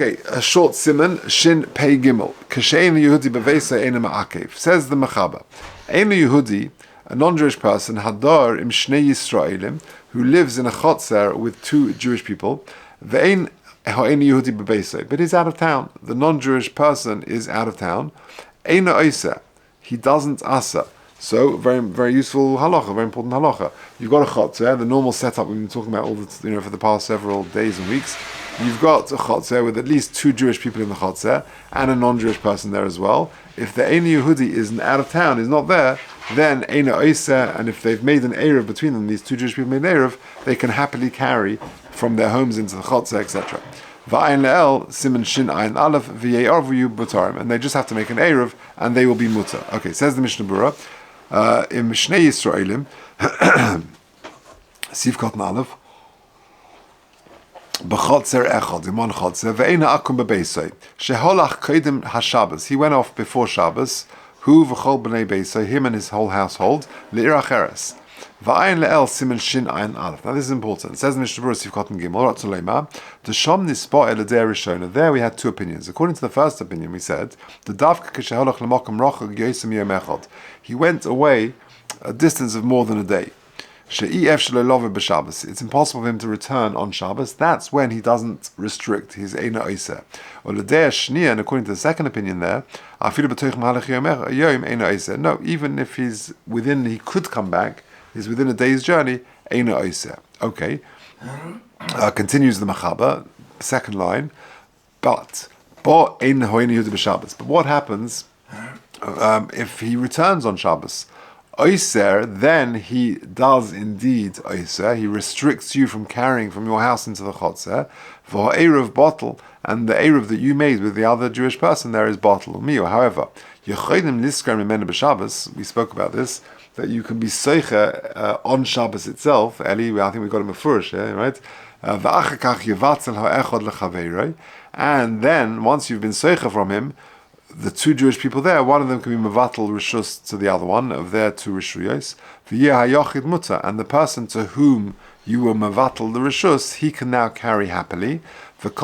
Okay, a short siman, Shin Pei Gimel. Kashein Yehudi Bevesa Eina Ma'akev. Says the Mechaba. Eina Yehudi, a non-Jewish person, Hadar im Shnei Yisraelim, who lives in a chotzer with two Jewish people. Ve'ein ha'eina Yehudi Bevesa. But he's out of town. The non-Jewish person is out of town. Eina Oisa. He doesn't asa. So, very, very useful halacha, very important halacha. You've got a chotzer, the normal setup we've been talking about all the, for the past several days and weeks. You've got a chotzer with at least two Jewish people in the chotzer and a non-Jewish person there as well. If the Eina Yehudi is out of town, is not there, then Eina Oiseh, and if they've made an Erev between them, these two Jewish people made an Erev, they can happily carry from their homes into the chotzer, etc. Va'ayin le'el, siman shin ayin aleph, v'ye'arvu butarim, and they just have to make an Erev, and they will be mutar. Okay, says the Mishnah Berurah, in Shnei Yisraelim, Siv Kotan Aleph, B'chotzer echad, in one chotzer, ve'eina akum bebeisai, sheholach kodim haShabbos, he went off before Shabbos, hu v'chol b'nei beisai, him and his whole household, le'irach eres. Va'ayin le'el siman shin ayin aleph. Now this is important. It says in Mishnah Berurah, Siv Kotan Gimel, Ratzolema, T'shom nispa eladei rishona. There we had two opinions. According to the first opinion, we said, the davka k'sheholach l'mokum rochag yosem yom echad. He went away a distance of more than a day. It's impossible for him to return on Shabbos. That's when he doesn't restrict his Eina Oiseh. And according to the second opinion there, no, even if he's within, he could come back, he's within a day's journey, Eina Oiseh. Okay. Continues the Mechaba, second line, but what happens if he returns on Shabbos? Oiser, then he does indeed Oiser. He restricts you from carrying from your house into the chotzer. For Erev bottle, and the Erev that you made with the other Jewish person there is bottle or meal. However, we spoke about this, that you can be seicha on Shabbos itself. Eli, I think we got him a furish, right? And then once you've been seicha from him, the two Jewish people there, one of them can be mevatel rishus to the other one of their two rishuyos. And the person to whom you were mevatel the rishus, he can now carry happily. And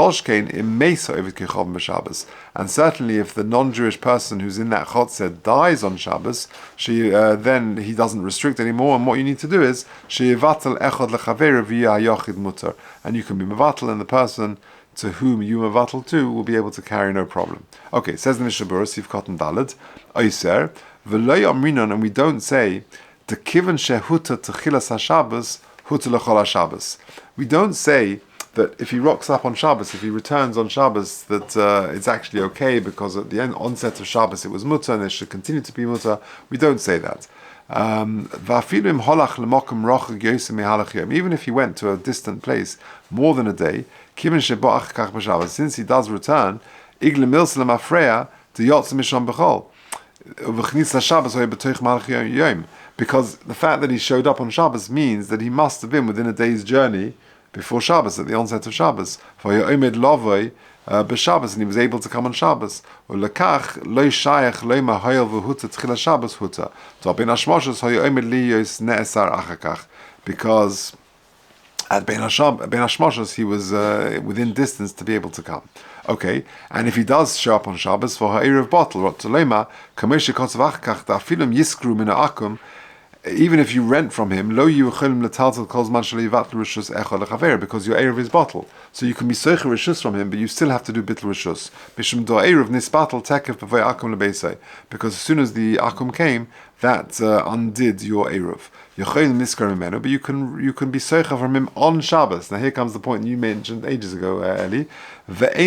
certainly, if the non-Jewish person who's in that chotzer dies on Shabbos, then he doesn't restrict anymore. And what you need to do is and you can be mevatel, and the person to whom you mevatel to will be able to carry no problem. Okay, says the Mishnah Berurah, Siv Kotan Daled, Oiser, v'lo yamrinon, and we don't say, the kiven shehuta techilas haShabbos, huta l'chol haShabbos. We don't say that if he rocks up on Shabbos, if he returns on Shabbos, that it's actually okay because at the onset of Shabbos it was mutter and it should continue to be mutter. We don't say that. Even if he went to a distant place more than a day, since he does return, because the fact that he showed up on Shabbos means that he must have been within a day's journey before Shabbos, at the onset of Shabbos. B'Shabbos, and he was able to come on Shabbos. Because at Ben Hashmoshes he was within distance to be able to come. Okay, and if he does show up on Shabbos for Ha'erev bottle, even if you rent from him, because your Erev is bottle. So you can be Seicher Rishus from him, but you still have to do Bittul Rishus. Because as soon as the Akum came, that undid your Erev. But you can be Seicher from him on Shabbos. Now here comes the point you mentioned ages ago, Eli. What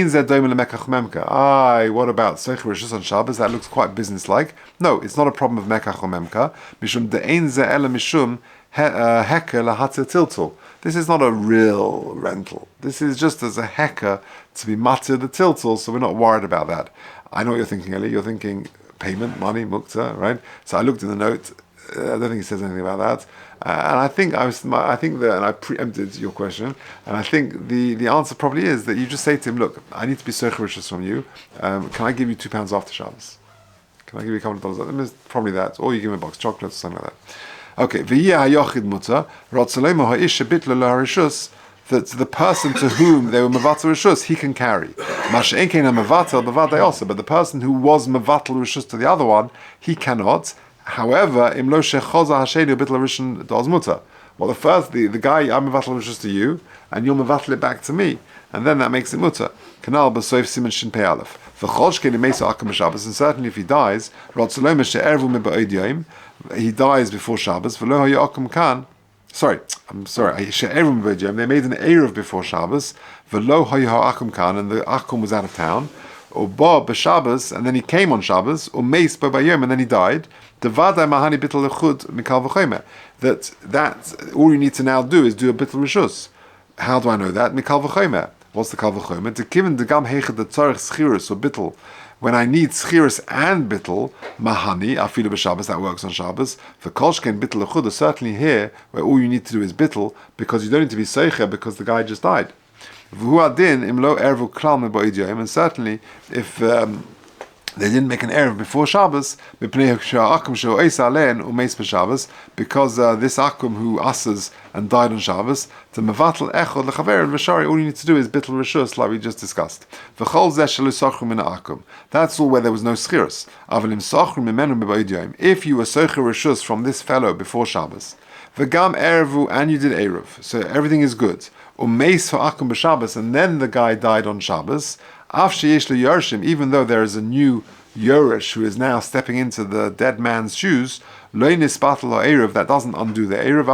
about Seicher Rishus on Shabbos? That looks quite businesslike. No, it's not a problem of Mekach or Memka. This is not a real rental. This is just as a hecker to be matir the tiltul, so we're not worried about that. I know what you're thinking, Eli. You're thinking payment, money, mukta, right? So I looked in the note. I don't think he says anything about that. And I think and I preempted your question, and I think the answer probably is that you just say to him, look, I need to be seicherishus from you. Can I give you £2 after Shabbos? Can I give you a couple of dollars? Probably that. Or you give me a box of chocolates or something like that. Okay. that the person to whom they were mevatel rishus, he can carry. Masha'en kein mevatel b'vadai also, but the person who was mevatel rishus to the other one, he cannot. However, im lo shechoza hasheni bitl rishon doz muta. Well, the guy, I'm mevatel rishus to you, and you'll mevatel it back to me, and then that makes it muta. Kanal b'soif siman shin pei aleph. V'chol shkei limesa akum b'Shabbos, and certainly if he dies, rotzolom she'ervu miba'od yom, he dies before Shabbos. V'lo haya akum kan. I'm sorry. She'ervu miba'od yom. They made an eruv before Shabbos. V'lo haya akum kan, and the akum was out of town. Or ba b'Shabbos, and then he came on Shabbos. Or meis b'bayom, and then he died. Devadai mahani bittul lechud mikal v'chomer. That all you need to now do is do a bittul rishus. How do I know that? Mikal v'chomer. What's the kal v'chomer? To given the gam hechet the tzarich schirus or bittul. When I need schirus and bittul, mahani afilu b'Shabbos, that works on Shabbos. For kolshken bittul lechud, certainly here where all you need to do is bittul, because you don't need to be seicher because the guy just died. V'hu adin imlo ervu klal meba'id yom, and certainly if they didn't make an erev before Shabbos, because this akum who asses and died on Shabbos, to mevatel echod lechaver and v'shari, all you need to do is bittul rishus, like we just discussed. V'chol zeh shelo sochrim min akum. That's all where there was no schirus. Avalim sochrim mimenu b'ba'id yom. If you were socher rishus from this fellow before Shabbos, v'gam erevu, and you did erev, so everything is good. Umeis for akum b'Shabbos, and then the guy died on Shabbos. Even though there is a new Yoresh who is now stepping into the dead man's shoes, that doesn't undo the Erev,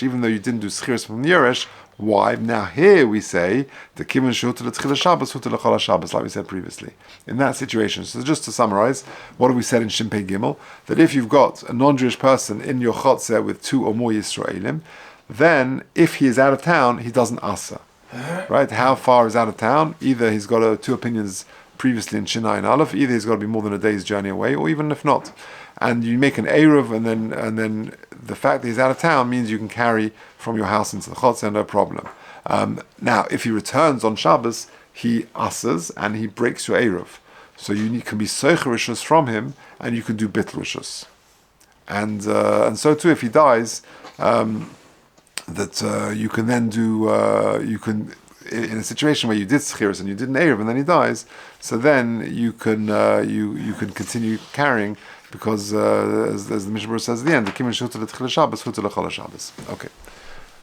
even though you didn't do Schiris from the Yoresh. Why? Now here we say, the Kivan Shut Shabbos, like we said previously. In that situation, so just to summarize, what have we said in Shimpei Gimel? That if you've got a non-Jewish person in your Chotzeh with 2 or more Yisraelim, then if he is out of town, he doesn't asa. Right? How far is out of town? Either he's got 2 opinions previously in Shinai and Aleph, either he's got to be more than a day's journey away, or even if not. And you make an Eruv, and then the fact that he's out of town means you can carry from your house into the Chotzeh, no problem. Now, if he returns on Shabbos, he asses and he breaks your Eruv. So you can be Socher Rishus from him, and you can do Bitl Rishus. And so too, if he dies, you can then do, in a situation where you did Schiris and you did an Erev and then he dies, so then you can continue carrying, because as the Mishnah says at the end, the Kimin Shuta L'Tchil Shabbos, Huta L'Chol Shabbos. Okay.